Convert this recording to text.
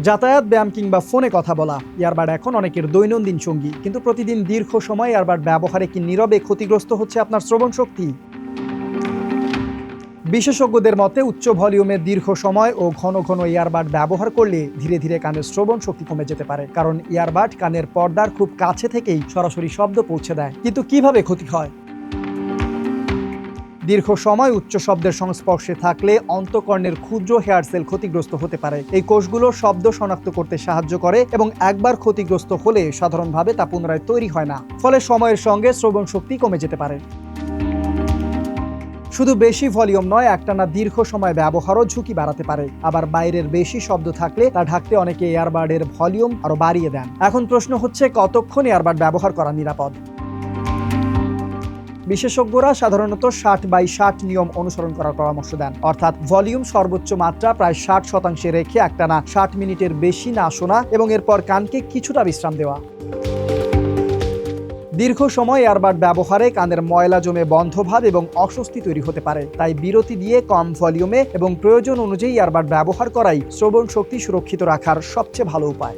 যাতায়াত, ব্যায়াম কিংবা ফোনে কথা বলা, ইয়ারবাড এখন অনেকের দৈনন্দিন সঙ্গী। কিন্তু প্রতিদিন দীর্ঘ সময় ইয়ারবাড ব্যবহারে কি নীরবে ক্ষতিগ্রস্ত হচ্ছে আপনার শ্রবণ শক্তি? বিশেষজ্ঞদের মতে উচ্চ ভলিউমে দীর্ঘ সময় ও ঘন ঘন ইয়ারবাড ব্যবহার করলে ধীরে ধীরে কানের শ্রবণ শক্তি কমে যেতে পারে, কারণ ইয়ারবাড কানের পর্দার খুব কাছে থেকেই সরাসরি শব্দ পৌঁছে দেয়। কিন্তু কিভাবে ক্ষতি হয়? দীর্ঘ সময় উচ্চ শব্দের সংস্পর্শে থাকলে অন্তঃকর্ণের ক্ষুদ্র হেয়ার সেল ক্ষতিগ্রস্ত হতে পারে। এই কোষগুলো শব্দ শনাক্ত করতে সাহায্য করে এবং একবার ক্ষতিগ্রস্ত হলে সাধারণভাবে তা পুনরায় তৈরি হয় না। ফলে সময়ের সঙ্গে শ্রবণ শক্তি কমে যেতে পারে। শুধু বেশি ভলিউম নয়, একটানা দীর্ঘ সময় ব্যবহারও ঝুঁকি বাড়াতে পারে। আবার বাইরের বেশি শব্দ থাকলে তা ঢাকতে অনেকে এয়ারবাডের ভলিউম আরো বাড়িয়ে দেন। এখন প্রশ্ন হচ্ছে, কতক্ষণ এয়ারবাড ব্যবহার করা নিরাপদ? বিশেষজ্ঞরা সাধারণত 60/60 নিয়ম অনুসরণ করার পরামর্শ দেন, অর্থাৎ ভলিউম সর্বোচ্চ মাত্রা প্রায় 60% রেখে একটানা 60 মিনিটের বেশি না শোনা এবং এরপর কানকে কিছুটা বিশ্রাম দেওয়া। দীর্ঘ সময় এয়ারবাড ব্যবহারে কানের ময়লা জমে বন্ধভাব এবং অস্বস্তি তৈরি হতে পারে। তাই বিরতি দিয়ে কম ভলিউমে এবং প্রয়োজন অনুযায়ী এয়ারবাড ব্যবহার করাই শ্রবণ শক্তি সুরক্ষিত রাখার সবচেয়ে ভালো উপায়।